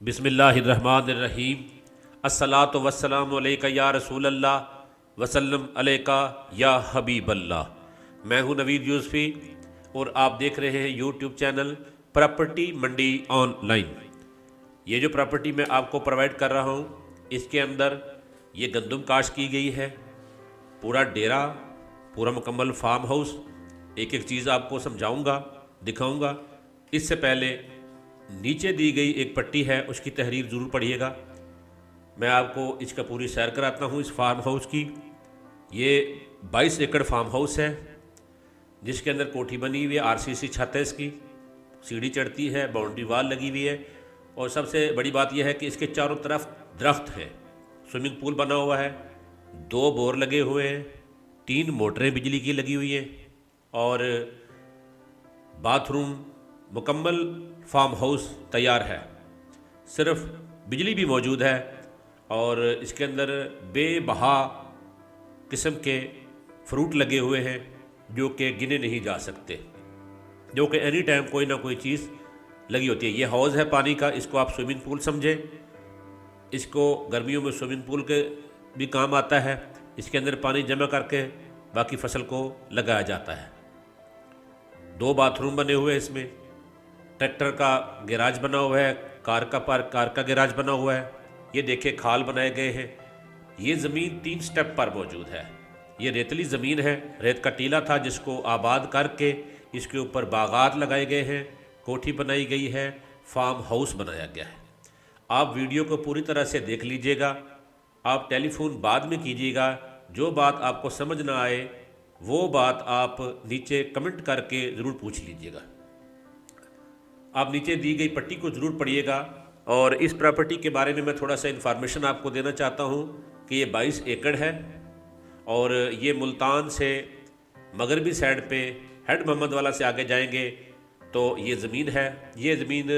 बिस्मिल्लाहिर्रहमानिर्रहीम। अस्सलातु वस्सलामु अलैका या रसूल अल्लाह वसल्लम अलैका या हबीब अल्लाह। मैं हूं नवीद यूसुफी और आप देख रहे हैं यूट्यूब चैनल प्रॉपर्टी मंडी ऑनलाइन। ये जो प्रॉपर्टी मैं आपको प्रोवाइड कर रहा हूं, इसके अंदर ये गंदम काश की गई है, पूरा डेरा, पूरा मुकम्मल फार्म हाउस। एक एक चीज़ आपको समझाऊंगा, दिखाऊंगा। इससे पहले नीचे दी गई एक पट्टी है, उसकी तहरीर ज़रूर पढ़िएगा। मैं आपको इसका पूरी सैर कराता हूँ इस फार्म हाउस की। ये 22 एकड़ फार्म हाउस है, जिसके अंदर कोठी बनी हुई है, आरसीसी छत है, इसकी सीढ़ी चढ़ती है, बाउंड्री वाल लगी हुई है। और सबसे बड़ी बात यह है कि इसके चारों तरफ दरख्त हैं, स्विमिंग पूल बना हुआ है, 2 बोर लगे हुए हैं, 3 मोटरें बिजली की लगी हुई हैं और बाथरूम मुकम्मल फार्म हाउस तैयार है। सिर्फ बिजली भी मौजूद है और इसके अंदर बेबहा किस्म के फ्रूट लगे हुए हैं जो कि गिने नहीं जा सकते, जो कि एनी टाइम कोई ना कोई चीज़ लगी होती है। ये हौज़ है पानी का, इसको आप स्विमिंग पूल समझें। इसको गर्मियों में स्विमिंग पूल के भी काम आता है। इसके अंदर पानी जमा करके बाकी फसल को लगाया जाता है। 2 बाथरूम बने हुए हैं इसमें, ट्रैक्टर का गैराज बना हुआ है, कार का गैराज बना हुआ है। ये देखे खाल बनाए गए हैं। ये ज़मीन 3 स्टेप पर मौजूद है। ये रेतली ज़मीन है, रेत का टीला था जिसको आबाद करके इसके ऊपर बागात लगाए गए हैं, कोठी बनाई गई है, फार्म हाउस बनाया गया है। आप वीडियो को पूरी तरह से देख लीजिएगा। आप टेलीफोन बाद में कीजिएगा। जो बात आपको समझ ना आए वो बात आप नीचे कमेंट करके ज़रूर पूछ लीजिएगा। आप नीचे दी गई पट्टी को ज़रूर पढ़िएगा। और इस प्रॉपर्टी के बारे में मैं थोड़ा सा इन्फॉर्मेशन आपको देना चाहता हूँ कि ये 22 एकड़ है और ये मुल्तान से मगरबी साइड पे हेड मोहम्मद वाला से आगे जाएंगे तो ये ज़मीन है। ये ज़मीन,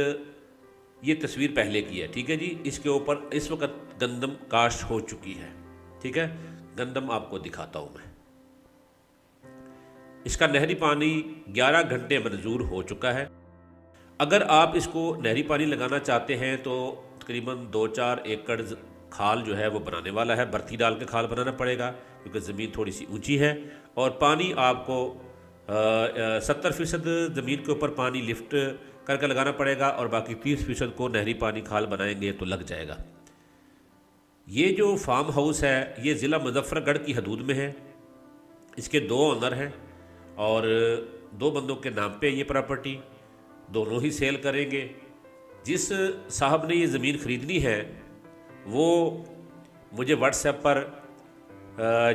ये तस्वीर पहले की है, ठीक है जी। इसके ऊपर इस वक्त गंदम काश हो चुकी है, ठीक है। गंदम आपको दिखाता हूँ मैं। इसका नहरी पानी 11 घंटे मंजूर हो चुका है। अगर आप इसको नहरी पानी लगाना चाहते हैं तो तकरीबन 2-4 एकड़ खाल जो है वो बनाने वाला है। बर्ती डाल के खाल बनाना पड़ेगा क्योंकि ज़मीन थोड़ी सी ऊंची है। और पानी आपको 70% ज़मीन के ऊपर पानी लिफ्ट करके लगाना पड़ेगा और बाकी 30% को नहरी पानी खाल बनाएंगे तो लग जाएगा। ये जो फार्म हाउस है ये ज़िला मुजफ्फरगढ़ की हदूद में है। इसके 2 ओनर हैं और 2 बंदों के नाम पे ये प्रॉपर्टी, दोनों ही सेल करेंगे। जिस साहब ने ये ज़मीन ख़रीदनी है वो मुझे व्हाट्सएप पर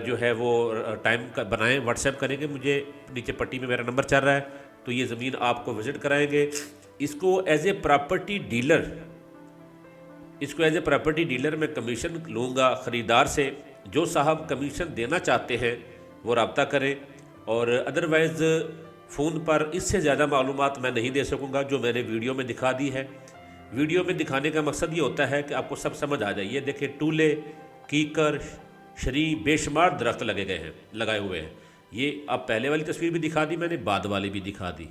जो है वो टाइम का बनाएं, व्हाट्सएप करेंगे मुझे। नीचे पट्टी में मेरा नंबर चल रहा है तो ये ज़मीन आपको विज़िट कराएंगे। इसको एज ए प्रॉपर्टी डीलर मैं कमीशन लूँगा ख़रीदार से। जो साहब कमीशन देना चाहते हैं वो रब्ता करें और अदरवाइज़ फ़ोन पर इससे ज़्यादा मालूमात मैं नहीं दे सकूँगा जो मैंने वीडियो में दिखा दी है। वीडियो में दिखाने का मकसद ये होता है कि आपको सब समझ आ जाए। ये देखिए टूले, कीकर, शरी, बेशुमार दरख्त लगाए हुए हैं। ये अब पहले वाली तस्वीर भी दिखा दी मैंने, बाद वाली भी दिखा दी।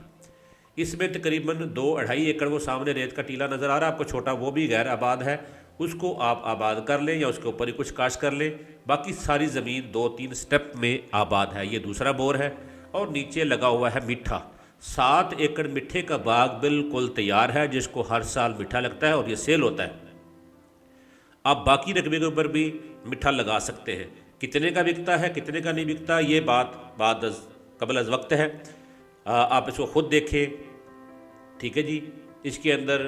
इसमें तकरीबन 2-2.5 एकड़ वो सामने रेत का टीला नज़र आ रहा है आपको छोटा, वो भी गैर आबाद है। उसको आप आबाद कर लें या उसके ऊपर ही कुछ काश कर लें। बाकी सारी ज़मीन 2-3 स्टेप में आबाद है। ये दूसरा बोर है और नीचे लगा हुआ है मीठा। 7 एकड़ मिठे का बाग बिल्कुल तैयार है जिसको हर साल मीठा लगता है और ये सेल होता है। आप बाकी रकबे के ऊपर भी मीठा लगा सकते हैं। कितने का बिकता है कितने का नहीं बिकता ये बात कबल अज़ वक्त है। आप इसको ख़ुद देखें, ठीक है जी। इसके अंदर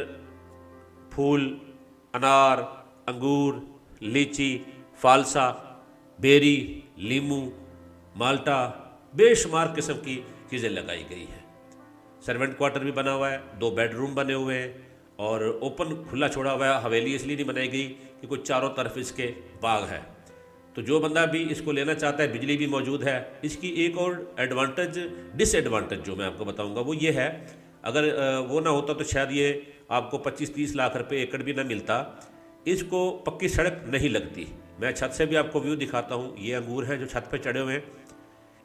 फूल, अनार, अंगूर, लीची, फालसा, बेरी, लीमू, माल्टा, बेशुमार किस्म की चीज़ें लगाई गई हैं। सर्वेंट क्वार्टर भी बना हुआ है, 2 बेडरूम बने हुए हैं और ओपन खुला छोड़ा हुआ है। हवेली इसलिए नहीं बनाई गई कि कुछ चारों तरफ इसके बाग है। तो जो बंदा भी इसको लेना चाहता है, बिजली भी मौजूद है। इसकी एक और डिसएडवांटेज जो मैं आपको बताऊंगा वो ये है, अगर वो ना होता तो शायद ये आपको 25-30 लाख रुपए एकड़ भी ना मिलता। इसको पक्की सड़क नहीं लगती। मैं छत से भी आपको व्यू दिखाता हूँ। ये अंगूर हैं जो छत पे चढ़े हुए हैं।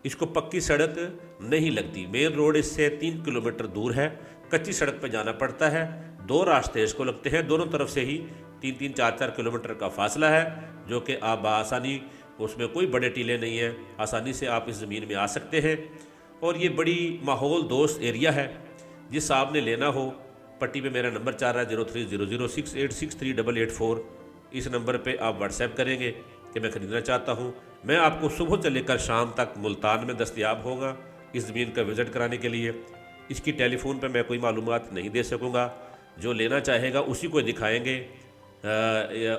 इसको पक्की सड़क नहीं लगती। मेन रोड इससे 3 किलोमीटर दूर है। कच्ची सड़क पर जाना पड़ता है। دو راستے اس کو لگتے ہیں، دونوں طرف سے ہی 3-4 کلومیٹر کا فاصلہ ہے، جو کہ آپ بآسانی، اس میں کوئی بڑے ٹیلے نہیں ہیں، آسانی سے آپ اس زمین میں آ سکتے ہیں۔ اور یہ بڑی ماحول دوست ایریا ہے۔ جس صاحب نے لینا ہو، پٹی پہ میرا نمبر چل رہا ہے 030068638884، اس نمبر پہ آپ واٹس ایپ کریں گے کہ میں خریدنا چاہتا ہوں۔ میں آپ کو صبح سے لے کر شام تک ملتان میں دستیاب ہوگا اس زمین کا وزٹ کرانے کے لیے۔ اس کی ٹیلی فون پہ میں کوئی معلومات نہیں دے سکوں گا، جو لینا چاہے گا اسی کو دکھائیں گے۔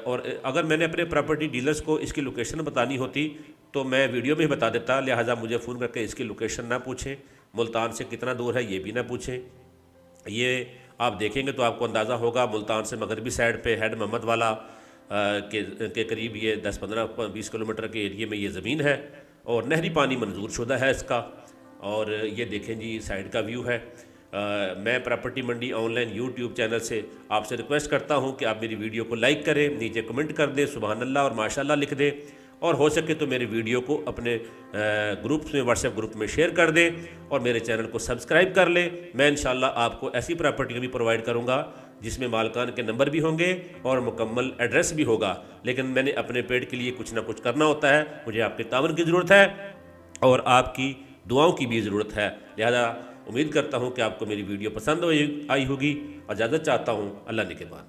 اور اگر میں نے اپنے پراپرٹی ڈیلرز کو اس کی لوکیشن بتانی ہوتی تو میں ویڈیو میں ہی بتا دیتا، لہٰذا مجھے فون کر کے اس کی لوکیشن نہ پوچھیں، ملتان سے کتنا دور ہے یہ بھی نہ پوچھیں۔ یہ آپ دیکھیں گے تو آپ کو اندازہ ہوگا، ملتان سے مغربی سائڈ پہ ہیڈ محمد والا کے قریب یہ 10-15-20 کلومیٹر کے ایریے میں یہ زمین ہے، اور نہری پانی منظور شدہ ہے اس کا۔ اور یہ دیکھیں جی سائڈ کا ویو ہے۔ میں پراپرٹی منڈی آن لائن یوٹیوب چینل سے آپ سے ریکویسٹ کرتا ہوں کہ آپ میری ویڈیو کو لائک کریں، نیچے کمنٹ کر دیں، سبحان اللہ اور ماشاء اللہ لکھ دیں، اور ہو سکے تو میری ویڈیو کو اپنے گروپس میں، واٹس ایپ گروپ میں شیئر کر دیں، اور میرے چینل کو سبسکرائب کر لیں۔ میں انشاءاللہ آپ کو ایسی پراپرٹیاں بھی پرووائڈ کروں گا جس میں مالکان کے نمبر بھی ہوں گے اور مکمل ایڈریس بھی ہوگا، لیکن میں نے اپنے پیٹ کے لیے کچھ نہ کچھ کرنا ہوتا ہے، مجھے آپ کے تعاون کی ضرورت ہے اور آپ کی دعاؤں کی بھی ضرورت ہے، لہذا امید کرتا ہوں کہ آپ کو میری ویڈیو پسند آئی ہوگی، اور اجازت چاہتا ہوں، اللہ نگہبان۔